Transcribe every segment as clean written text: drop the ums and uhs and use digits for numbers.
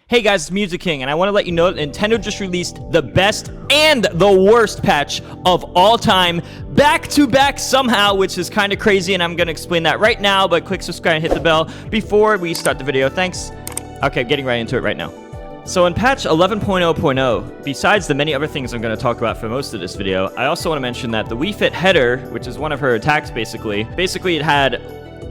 Hey guys, it's Music King, and I want to let you know that Nintendo just released the best and the worst patch of all time, back to back somehow, which is kind of crazy, and I'm going to explain that right now, but click subscribe and hit the bell before we start the video. Thanks. Okay, getting right into it right now. So in patch 11.0.0, besides the many other things I'm going to talk about for most of this video, I also want to mention that the Wii Fit header, which is one of her attacks basically it had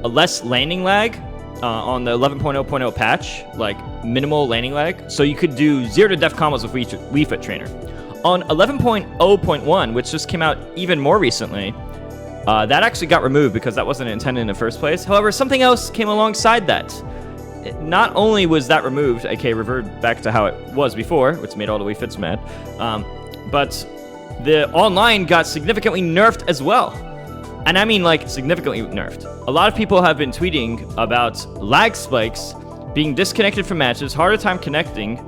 a less landing lag on the 11.0.0 patch, like minimal landing lag, so you could do 0 to death combos with Wii Fit Trainer. On 11.0.1, which just came out even more recently, that actually got removed because that wasn't intended in the first place. However, something else came alongside that. Not only was that removed, aka reverted back to how it was before, which made all the Wii Fits mad, but the online got significantly nerfed as well. And I mean, like, significantly nerfed. A lot of people have been tweeting about lag spikes, being disconnected from matches, harder time connecting,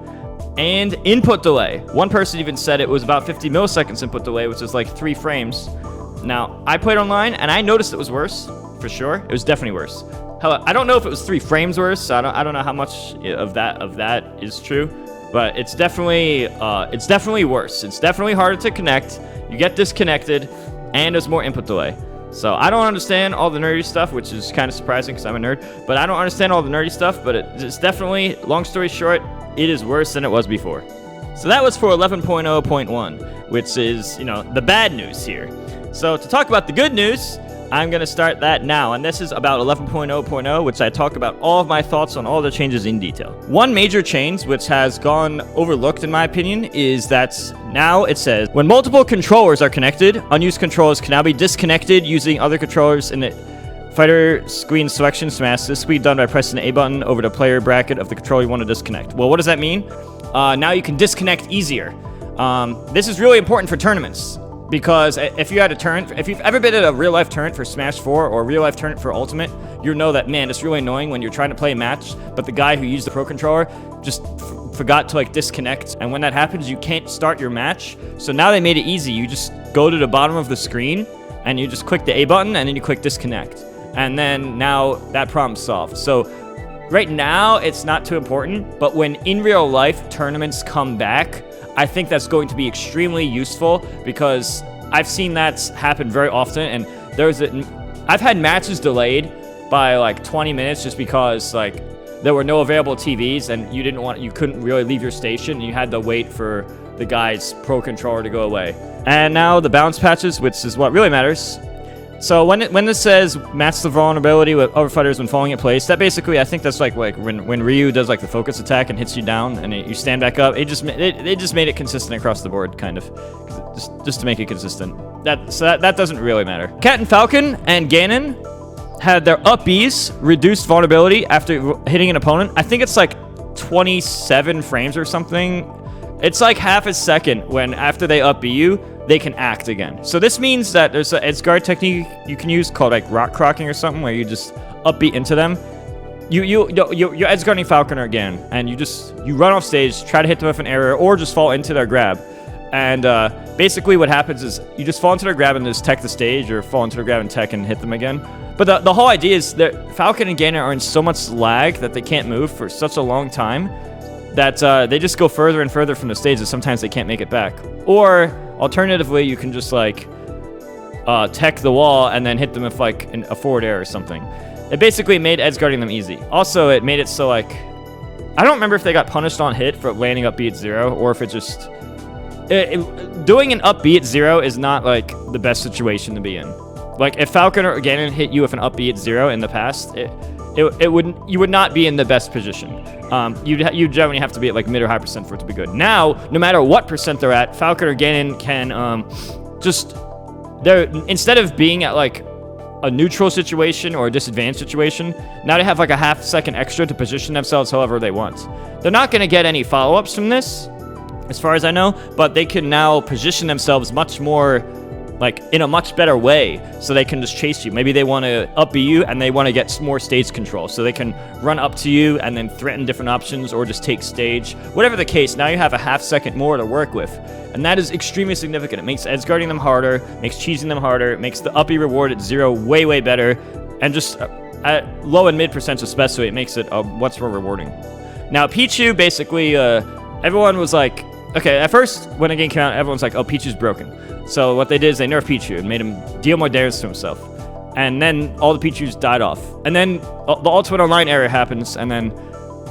and input delay. One person even said it was about 50 milliseconds input delay, which is like 3 frames. Now, I played online, and I noticed it was worse, for sure. It was definitely worse. However, I don't know if it was 3 frames worse. I don't know how much of that is true, but it's definitely worse. It's definitely harder to connect. You get disconnected, and there's more input delay. So I don't understand all the nerdy stuff, which is kind of surprising because I'm a nerd. But I don't understand all the nerdy stuff, but it's definitely, long story short, it is worse than it was before. So that was for 11.0.1, which is, the bad news here. So to talk about the good news, I'm going to start that now, and this is about 11.0.0, which I talk about all of my thoughts on all the changes in detail. One major change, which has gone overlooked in my opinion, is that now it says, when multiple controllers are connected, unused controllers can now be disconnected using other controllers in the fighter screen selection smash. This will be done by pressing the A button over the player bracket of the controller you want to disconnect. Well, what does that mean? Now you can disconnect easier. This is really important for tournaments. Because if you've ever been at a real-life tournament for Smash 4 or a real-life tournament for Ultimate, you know that, man, it's really annoying when you're trying to play a match, but the guy who used the Pro Controller just forgot to, disconnect. And when that happens, you can't start your match. So now they made it easy. You just go to the bottom of the screen, and you just click the A button, and then you click Disconnect. And then now that problem's solved. So right now, it's not too important, but when in real life tournaments come back, I think that's going to be extremely useful because I've seen that happen very often, and I've had matches delayed by 20 minutes just because there were no available TVs and you couldn't really leave your station, and you had to wait for the guy's Pro Controller to go away. And now the bounce patches, which is what really matters. So when this says match the vulnerability with other fighters when falling in place, that basically, I think that's like when Ryu does the focus attack and hits you down and you stand back up. They just made it consistent across the board, kind of, just to make it consistent. That doesn't really matter. Cat and Falcon and Ganon had their up Bs reduced vulnerability after hitting an opponent. I think it's 27 frames or something. It's half a second when after they up B you, they can act again. So this means that there's an edge guard technique you can use called rock crocking or something, where you just upbeat into them. You're edge guarding Falcon again, and you run off stage, try to hit them with an arrow, or just fall into their grab. And basically what happens is you just fall into their grab and just tech the stage, or fall into their grab and tech and hit them again. But the whole idea is that Falcon and Ganon are in so much lag that they can't move for such a long time that they just go further and further from the stage that sometimes they can't make it back. Or alternatively, you can just tech the wall and then hit them with a forward air or something. It basically made edge guarding them easy. Also, it made it so I don't remember if they got punished on hit for landing up B at 0, or if it just doing an up B at 0 is not the best situation to be in. If Falcon or Ganon hit you with an up B at 0 in the past, you would not be in the best position. You generally have to be at mid or high percent for it to be good. Now, no matter what percent they're at, Falcon or Ganon can instead of being at a neutral situation or a disadvantaged situation, now they have a half second extra to position themselves however they want. They're not going to get any follow-ups from this, as far as I know, but they can now position themselves much more in a much better way, so they can just chase you. Maybe they want to up B you and they want to get more stage control, so they can run up to you and then threaten different options or just take stage. Whatever the case, now you have a half second more to work with, and that is extremely significant. It makes edge guarding them harder, makes cheesing them harder, it makes the up B reward at 0 way better, and just at low and mid percents especially, it makes it much more rewarding. Now, Pichu, basically, everyone was like, okay, at first, when the game came out, everyone's like, oh, Pichu's broken. So what they did is they nerfed Pichu and made him deal more damage to himself. And then all the Pichus died off. And then the Ultimate Online era happens, and then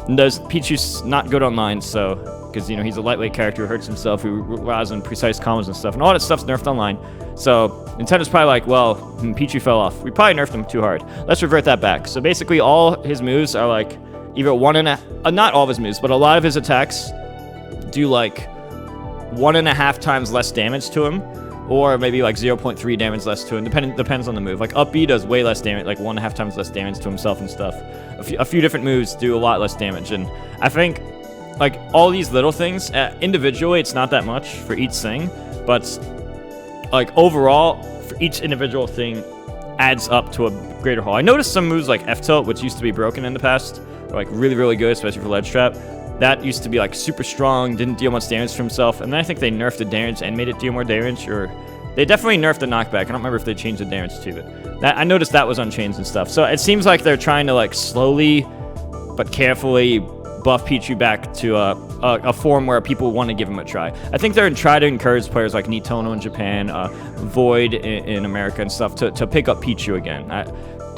Pichu's not good online, so, because, you know, he's a lightweight character who hurts himself, who relies on precise combos and stuff, and all that stuff's nerfed online. So Nintendo's probably like, well, Pichu fell off. We probably nerfed him too hard. Let's revert that back. So basically all his moves are like either not all of his moves, but a lot of his attacks do like 1.5 times less damage to him, or maybe like 0.3 damage less to him. Depends on the move. Like up B does way less damage, like 1.5 times less damage to himself and stuff. A few different moves do a lot less damage, and I think like all these little things individually, it's not that much for each thing, but like overall, for each individual thing adds up to a greater haul. I noticed some moves like F-tilt, which used to be broken in the past, are like really, really good, especially for ledge trap. That used to be like super strong, didn't deal much damage to himself, and then I think they nerfed the damage and made it deal more damage, or they definitely nerfed the knockback. I don't remember if they changed the damage to it. I noticed that was unchanged and stuff. So it seems like they're trying to like slowly but carefully buff Pichu back to a form where people want to give him a try. I think they're trying to encourage players like Nitono in Japan, Void in America and stuff to pick up Pichu again.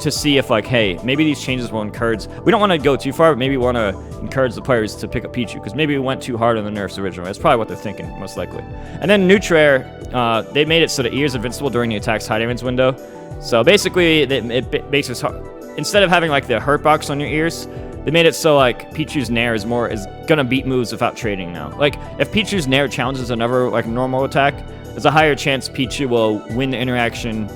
To see if like, hey, maybe these changes will encourage. We don't want to go too far, but maybe we want to encourage the players to pick up Pichu, because maybe we went too hard on the nerfs originally. That's probably what they're thinking, most likely. And then Nutrare, they made it so the ears invincible during the attack's high damage window. So basically, it makes it hard. Instead of having like the hurt box on your ears, they made it so like Pichu's Nair is gonna beat moves without trading now. Like if Pichu's Nair challenges another like normal attack, there's a higher chance Pichu will win the interaction,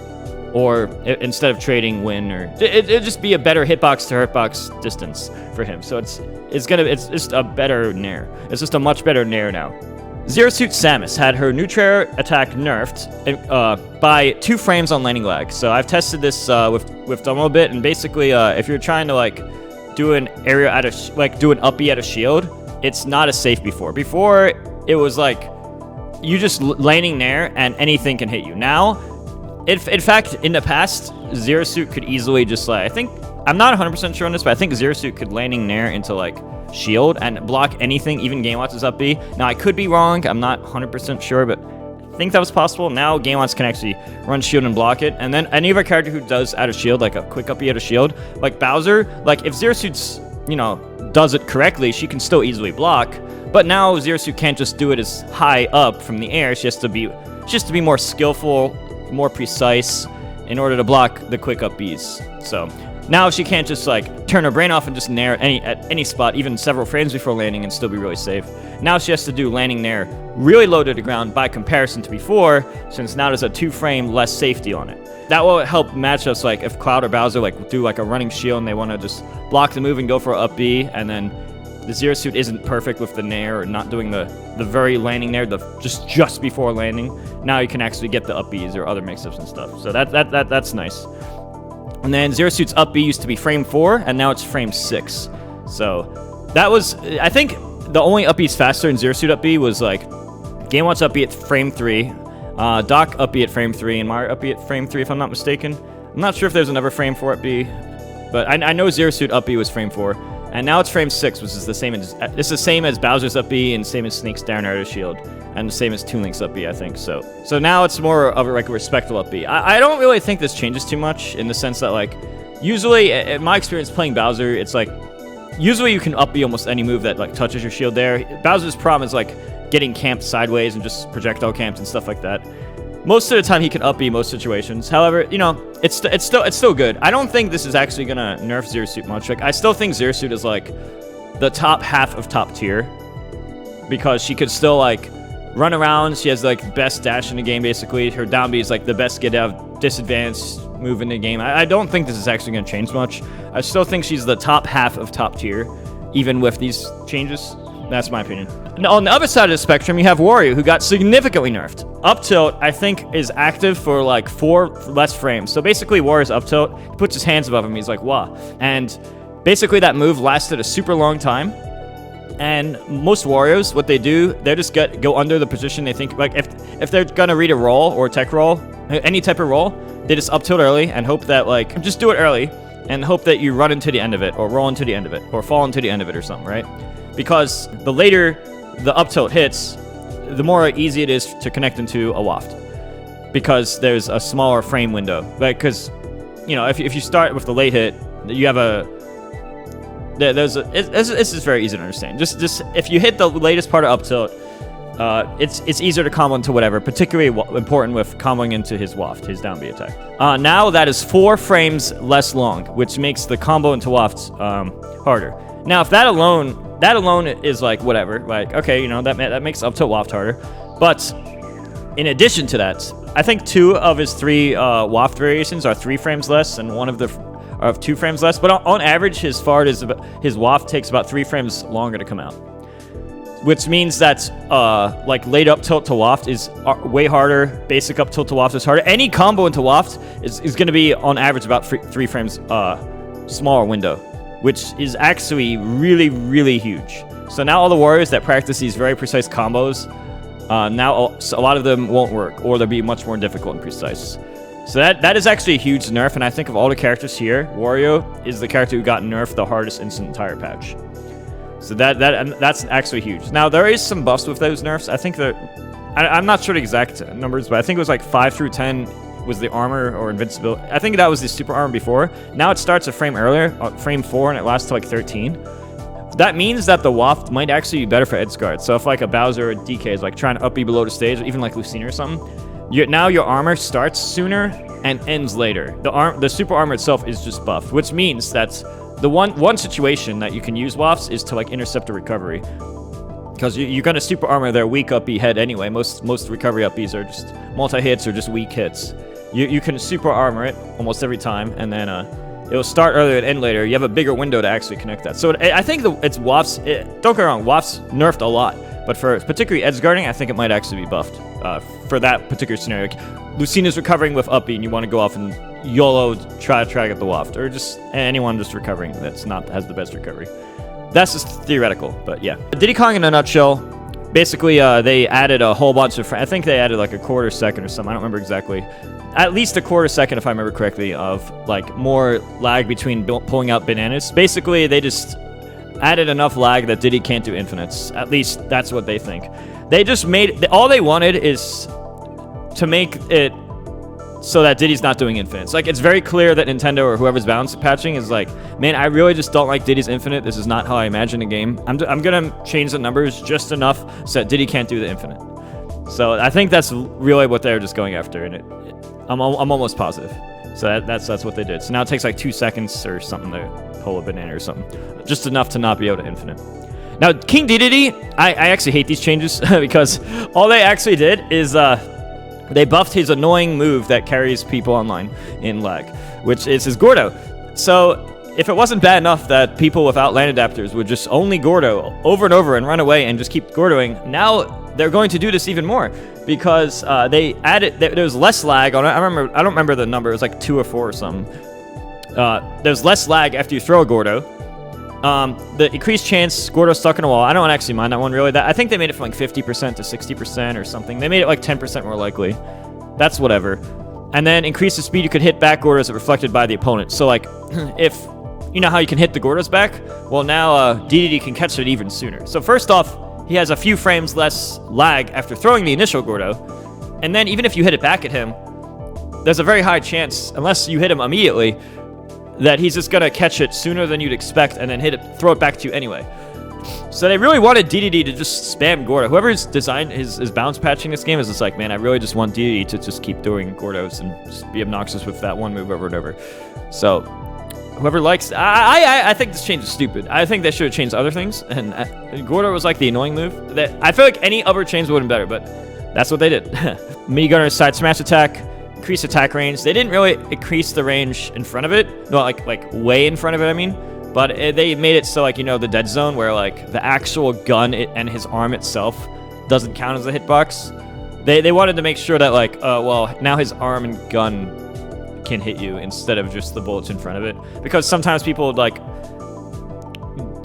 or instead of trading, win, or it'll just be a better hitbox to hurtbox distance for him. So it's just a better Nair. It's just a much better Nair now. Zero Suit Samus had her Nutrare attack nerfed by 2 frames on landing lag. So I've tested this with Dumbo a bit, and basically if you're trying to like do an area out of do an uppie at a shield, it's not as safe before. Before it was like you just landing Nair and anything can hit you. Now, in fact, in the past, Zero Suit could easily just like, I'm not 100% sure on this, but I think Zero Suit could landing Nair into like shield and block anything, even Game Watch's up B. Now I could be wrong, I'm not 100% sure, but I think that was possible. Now Game Watch can actually run shield and block it, and then any other character who does out of shield, like a quick uppie out of shield, like Bowser, like if Zero Suit's, you know, does it correctly, she can still easily block. But now Zero Suit can't just do it as high up from the air. She has to be more skillful, more precise in order to block the quick up Bs. So now she can't just like turn her brain off and just Nair at any spot, even several frames before landing, and still be really safe. Now she has to do landing Nair really low to the ground by comparison to before, since now there's a 2-frame less safety on it. That will help matchups like if Cloud or Bowser like do like a running shield and they want to just block the move and go for an up B, and then the Zero Suit isn't perfect with the Nair, or not doing the very landing Nair, just before landing. Now you can actually get the up Bs or other mix-ups and stuff. So that's nice. And then Zero Suit's up B used to be frame 4, and now it's frame 6. So that was, I think the only up Bs faster in Zero Suit up B was like Game Watch up B at frame 3, Doc up B at frame 3, and Mario up B at frame 3 if I'm not mistaken. I'm not sure if there's another frame 4 up B, but I know Zero Suit up B was frame 4. And now it's frame 6, which is the same as Bowser's up B, and same as Snake's down air to shield, and the same as Toon Link's up B, I think. So now it's more of a like a respectable up B. I don't really think this changes too much, in the sense that like usually in my experience playing Bowser, it's like usually you can up B almost any move that like touches your shield there. Bowser's problem is like getting camped sideways and just projectile camps and stuff like that. Most of the time he can up B most situations. However, you know, it's still good. I don't think this is actually gonna nerf Zero Suit much. Like I still think Zero Suit is like the top half of top tier, because she could still like run around. She has like best dash in the game basically. Her down B is like the best get out of disadvantage move in the game. I don't think this is actually gonna change much. I still think she's the top half of top tier, even with these changes. That's my opinion. Now, on the other side of the spectrum, you have Wario, who got significantly nerfed. Up tilt, I think, is active for like 4 less frames. So basically, Wario's up tilt, he puts his hands above him, he's like, wah. And basically, that move lasted a super long time. And most Warios, what they do, they just go under the position they think, like if they're gonna read a roll or tech roll, any type of roll, they just up tilt early and hope that like, just do it early and hope that you run into the end of it, or roll into the end of it, or fall into the end of it or something, right? because the later the up tilt hits, the more easy it is to connect into a waft, because there's a smaller frame window. Like, because, you know, if you start with the late hit, you have this is very easy to understand. Just if you hit the latest part of up tilt, it's easier to combo into whatever, particularly important with comboing into his waft, his down B attack. Now that is 4 frames less long, which makes the combo into wafts harder. Now, if that alone is like whatever, like, okay, you know, that makes up tilt waft harder. But in addition to that, I think 2 of his 3 waft variations are 3 frames less, and 1 of 2 frames less. But on average, his waft takes about 3 frames longer to come out, which means that like late up tilt to waft is way harder. Basic up tilt to waft is harder. Any combo into waft is going to be on average about 3 frames smaller window, which is actually really, really huge. So now all the warriors that practice these very precise combos, now a lot of them won't work, or they'll be much more difficult and precise. So that is actually a huge nerf, and I think of all the characters here, Wario is the character who got nerfed the hardest in this entire patch. So that's actually huge. Now, there is some buffs with those nerfs. I think that... I'm not sure the exact numbers, but I think it was like 5 through 10 was the armor or invincibility. I think that was the super armor before. Now it starts a frame earlier, frame 4, and it lasts to like 13. That means that the waft might actually be better for edge guard. So if like a Bowser or a DK is like trying to up B below the stage, or even like Lucina or something, now your armor starts sooner and ends later. The super armor itself is just buffed, which means that the one situation that you can use wafts is to like intercept a recovery, because you're gonna super armor their weak up B head anyway. Most recovery up Bs are just multi-hits or just weak hits. You can super armor it almost every time, and then it'll start earlier and end later. You have a bigger window to actually connect that. So I think it's wafts. Don't get me wrong, wafts nerfed a lot, but for particularly edge guarding, I think it might actually be buffed for that particular scenario. Like, Lucina's recovering with up B, and you want to go off and YOLO try to get the waft, or just anyone just recovering that's has the best recovery. That's just theoretical, but yeah. Diddy Kong in a nutshell, basically they added a whole bunch of I think they added like a quarter second or something, I don't remember exactly. At least a quarter second, if I remember correctly, of like more lag between pulling out bananas. Basically, they just added enough lag that Diddy can't do infinites. At least that's what they think. They just made all they wanted is to make it so that Diddy's not doing infinites. Like, it's very clear that Nintendo or whoever's balance patching is like, man, I really just don't like Diddy's infinite. This is not how I imagine a game. I'm gonna change the numbers just enough so that Diddy can't do the infinite. So I think that's really what they're just going after, and I'm almost positive. So that's what they did. So now it takes like 2 seconds or something to pull a banana or something, just enough to not be able to infinite. Now, King Dedede, I actually hate these changes because all they actually did is they buffed his annoying move that carries people online in lag, which is his Gordo. So if it wasn't bad enough that people without land adapters would just only Gordo over and over and run away and just keep Gordoing, now they're going to do this even more, because they added, there was less lag on it. I don't remember the number, it was like 2 or 4 or something. There's less lag after you throw a Gordo. The increased chance Gordo stuck in a wall, I don't actually mind that one really. I think they made it from like 50% to 60% or something. They made it like 10% more likely. That's whatever. And then increase the speed you could hit back Gordos that reflected by the opponent. So like, if you know how you can hit the Gordos back, well now Dedede can catch it even sooner. So first off, he has a few frames less lag after throwing the initial Gordo, and then even if you hit it back at him, there's a very high chance, unless you hit him immediately, that he's just gonna catch it sooner than you'd expect and then throw it back to you anyway. So they really wanted Dedede to just spam Gordo. Whoever's designed his bounce patching this game is just like, man, I really just want Dedede to just keep doing Gordos and just be obnoxious with that one move over and over. So whoever likes, I think this change is stupid. I think they should have changed other things, and Gordo was like the annoying move. That I feel like any other change would have been better, but that's what they did. Mini Gunner's side smash attack, increase attack range. They didn't really increase the range in front of it, no, like way in front of it, I mean. But they made it so, like, you know, the dead zone where like the actual gun and his arm itself doesn't count as a hitbox. They wanted to make sure that like, well, now his arm and gun can hit you instead of just the bullets in front of it, because sometimes people like,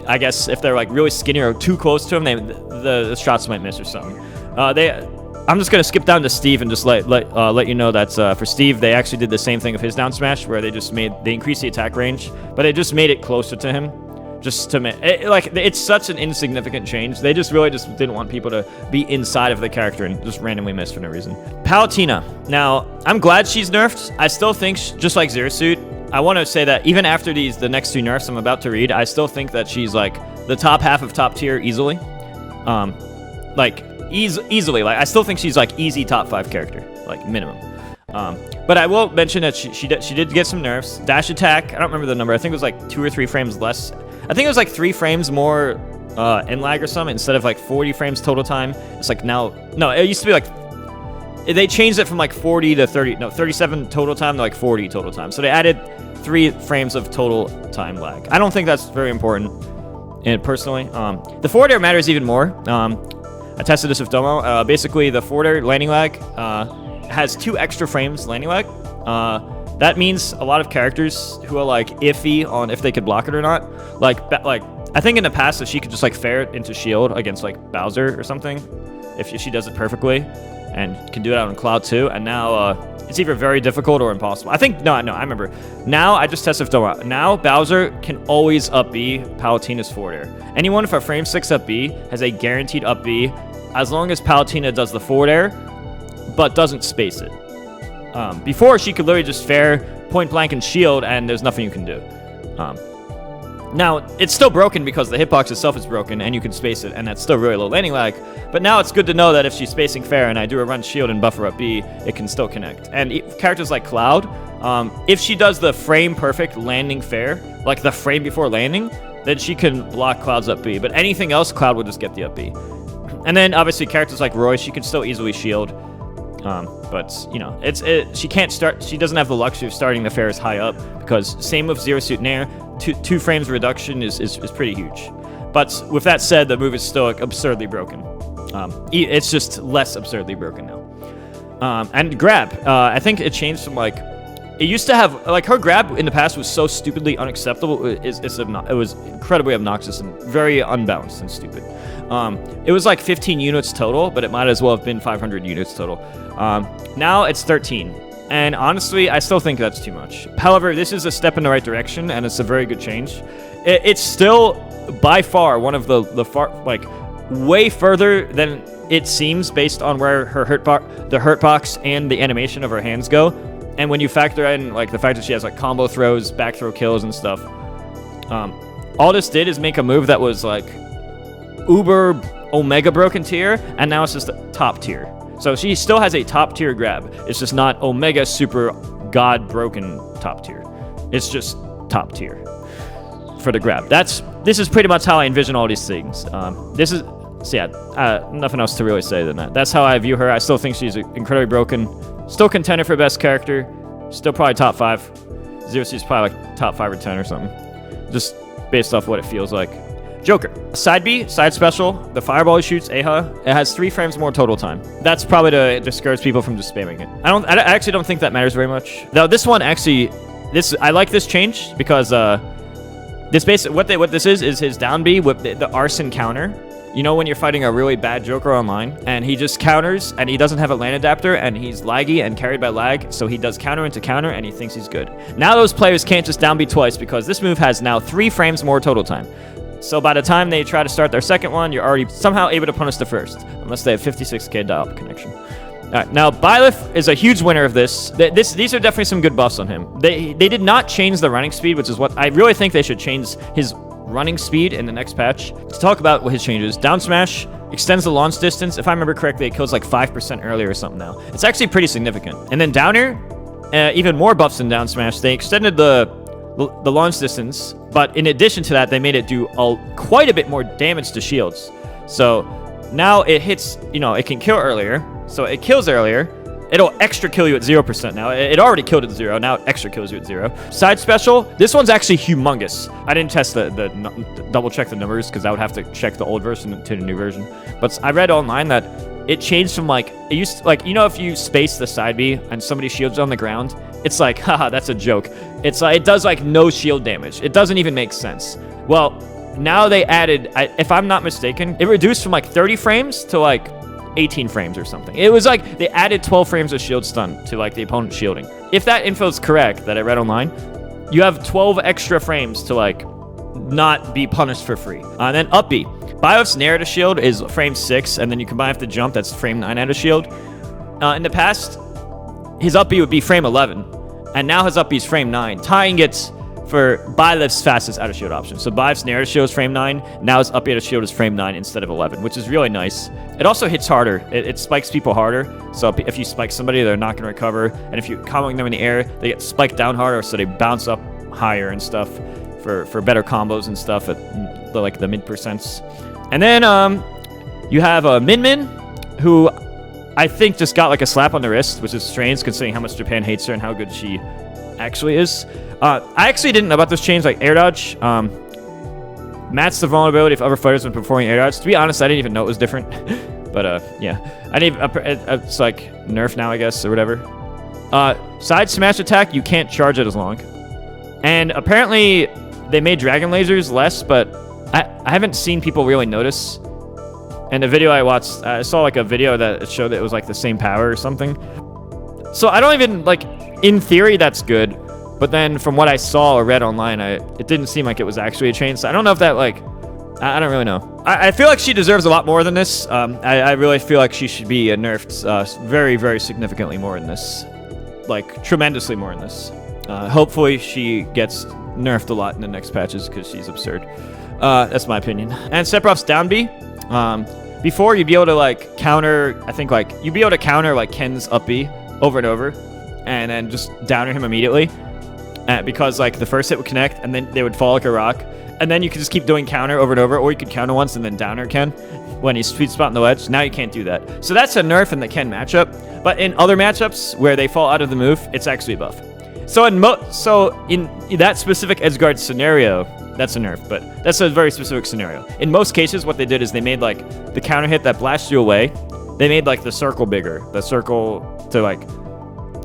I guess if they're like really skinny or too close to him, the shots might miss or something. I'm just gonna skip down to Steve and just let you know that for Steve, they actually did the same thing with his down smash, where they increased the attack range, but they just made it closer to him. just to like it's such an insignificant change. They just really just didn't want people to be inside of the character and just randomly miss for no reason. Palutena. Now, I'm glad she's nerfed. I still think just like Zero Suit, I want to say that even after the next 2 nerfs I'm about to read, I still think that she's like the top half of top tier easily. Like easily. Like I still think she's like easy top 5 character, like minimum. But I will mention that she did get some nerfs. Dash attack, I don't remember the number. I think it was like 2 or 3 frames less. I think it was like 3 frames more in lag or something instead of like 40 frames total time. It's like now, no, it used to be like, they changed it from like 40 to 37 total time to like 40 total time. So they added 3 frames of total time lag. I don't think that's very important, and personally. The forward air matters even more. I tested this with Domo. Basically, the forward air landing lag has 2 extra frames landing lag. That means a lot of characters who are like iffy on if they could block it or not. Like I think in the past that she could just like ferret into shield against like Bowser or something, if she does it perfectly, and can do it out on Cloud too. And now it's either very difficult or impossible. I think no, I remember. Now I just tested Domo. Now Bowser can always up B Palutena's forward air. Anyone with a frame 6 up B has a guaranteed up B as long as Palutena does the forward air, but doesn't space it. Before, she could literally just fair, point blank, and shield, and there's nothing you can do. Now, it's still broken because the hitbox itself is broken, and you can space it, and that's still really low landing lag. But now it's good to know that if she's spacing fair and I do a run shield and buffer up B, it can still connect. And characters like Cloud, if she does the frame perfect landing fair, like the frame before landing, then she can block Cloud's up B. But anything else, Cloud will just get the up B. And then, obviously, characters like Roy, she can still easily shield. But, you know, she can't start, she doesn't have the luxury of starting the fairs high up, because same with Zero Suit Nair, 2 frames reduction is pretty huge. But with that said, the move is still like, absurdly broken. It's just less absurdly broken now. And grab, I think it changed from like, it used to have, like her grab in the past was so stupidly unacceptable, it was incredibly obnoxious and very unbalanced and stupid. It was like 15 units total, but it might as well have been 500 units total. Now it's 13, and honestly, I still think that's too much. However, this is a step in the right direction, and it's a very good change. It's still, by far, one of the far, like, way further than it seems based on where her hurtbox and the animation of her hands go. And when you factor in, like, the fact that she has, like, combo throws, back throw kills, and stuff, all this did is make a move that was, like, uber omega broken tier, and now it's just a top tier. So she still has a top tier grab. It's just not omega super god broken top tier. It's just top tier for the grab. This is pretty much how I envision all these things. Nothing else to really say than that. That's how I view her. I still think she's incredibly broken. Still contender for best character. Still probably top 5. Zero Suit's probably like top 5 or 10 or something. Just based off what it feels like. Joker. Side B, side special. The fireball he shoots, Aha. It has 3 frames more total time. That's probably to discourage people from just spamming it. I actually don't think that matters very much. Though this one actually, I like this change because this basically what this is his down B with the arson counter. You know when you're fighting a really bad Joker online, and he just counters, and he doesn't have a land adapter, and he's laggy and carried by lag, so he does counter into counter, and he thinks he's good. Now those players can't just down B twice, because this move has now 3 frames more total time. So by the time they try to start their second one, you're already somehow able to punish the first, unless they have 56k dial-up connection. Alright, now Byleth is a huge winner of this. These are definitely some good buffs on him. They did not change the running speed, which is what I really think they should change his running speed in the next patch. To talk about what his changes, down smash extends the launch distance. If I remember correctly, it kills like 5% earlier or something now. It's actually pretty significant. And then down air, even more buffs than down smash. They extended the launch distance, but in addition to that, they made it do quite a bit more damage to shields. So now it hits, it can kill earlier. So it kills earlier. It'll extra kill you at 0% now. It already killed at 0. Now it extra kills you at 0. Side special. This one's actually humongous. I didn't test the double check the numbers because I would have to check the old version to the new version. But I read online that it changed from like, it used to, like, if you space the side B and somebody shields on the ground, it's like, haha, that's a joke. It's like, it does like no shield damage. It doesn't even make sense. Well, now they added, if I'm not mistaken, it reduced from like 30 frames to like 18 frames or something. It was like they added 12 frames of shield stun to like the opponent shielding. If that info is correct that I read online, you have 12 extra frames to like not be punished for free. And then up B. Biolif's Nair to shield is frame 6, and then you combine with the jump, that's frame 9 out of shield. In the past, his up B would be frame 11, and now his up B is frame 9, tying it for Biolif's fastest out of shield option. So Biolif's Nair to shield is frame 9, now his up B out of shield is frame 9 instead of 11, which is really nice. It also hits harder. It spikes people harder, so if you spike somebody, they're not going to recover, and if you're comboing them in the air, they get spiked down harder, so they bounce up higher and stuff for better combos and stuff at like the mid percents. And then you have Min Min, who I think just got like a slap on the wrist, which is strange considering how much Japan hates her and how good she actually is. I actually didn't know about this change, like air dodge. Match the vulnerability of other fighters when performing air dodge. To be honest, I didn't even know it was different. But yeah, I didn't. It's like nerf now, I guess, or whatever. Side smash attack, you can't charge it as long. And apparently they made dragon lasers less, but I haven't seen people really notice. And the video I watched, I saw like a video that showed that it was like the same power or something. So I don't even, like, in theory that's good, but then from what I saw or read online, it didn't seem like it was actually a change. So I don't know if that, like, I don't really know. I feel like she deserves a lot more than this. I really feel like she should be nerfed very, very significantly more in this. Like, tremendously more in this. Hopefully she gets nerfed a lot in the next patches because she's absurd. That's my opinion. And Sephiroth's down B. Before, you'd be able to, like, counter, I think, like, you'd be able to counter, like, Ken's up B over and over, and then just downer him immediately. Because, like, the first hit would connect, and then they would fall like a rock. And then you could just keep doing counter over and over, or you could counter once and then downer Ken when he's sweet spot in the ledge. Now you can't do that. So that's a nerf in the Ken matchup. But in other matchups where they fall out of the move, it's actually a buff. So in that specific Edgeguard scenario, that's a nerf, but that's a very specific scenario. In most cases, what they did is they made, like, the counter hit that blasts you away, they made, like, the circle bigger. The circle to, like,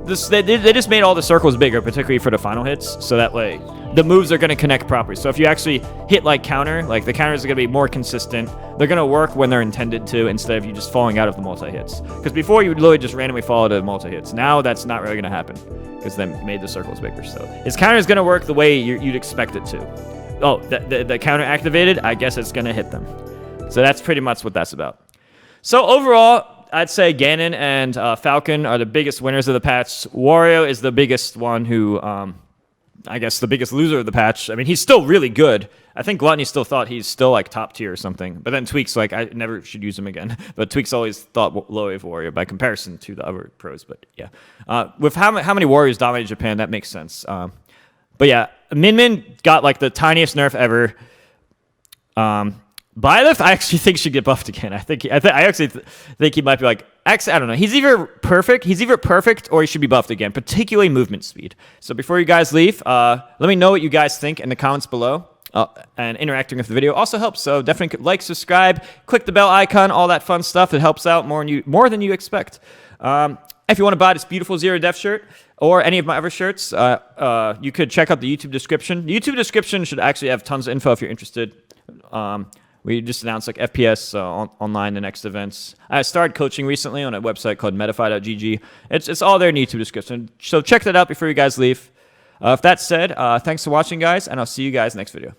they just made all the circles bigger, particularly for the final hits, so that way the moves are going to connect properly. So if you actually hit, like, counter, like, the counters are going to be more consistent. They're going to work when they're intended to, instead of you just falling out of the multi-hits. Because before, you would literally just randomly fall out of multi-hits. Now, that's not really going to happen, because they made the circles bigger. So his counter is going to work the way you'd expect it to. Oh, the counter activated, I guess it's going to hit them. So that's pretty much what that's about. So overall, I'd say Ganon and Falcon are the biggest winners of the patch. Wario is the biggest one who, I guess, the biggest loser of the patch. I mean, he's still really good. I think Gluttony still thought he's still, like, top tier or something. But then Tweak's like, I never should use him again. But Tweak's always thought low of Wario by comparison to the other pros. But yeah, with how many Warriors dominated Japan, that makes sense. But yeah, Min Min got, like, the tiniest nerf ever. Byleth, I actually think should get buffed again. I actually think he might be, like, actually, I don't know. He's either perfect or he should be buffed again, particularly movement speed. So before you guys leave, let me know what you guys think in the comments below. And interacting with the video also helps. So definitely like, subscribe, click the bell icon, all that fun stuff. It helps out more than you expect. If you want to buy this beautiful Zero Death shirt or any of my other shirts, you could check out the YouTube description. The YouTube description should actually have tons of info if you're interested. We just announced, like, FPS online, the next events. I started coaching recently on a website called Metafy.gg. It's all there in the YouTube description. So check that out before you guys leave. If that said, thanks for watching, guys, and I'll see you guys next video.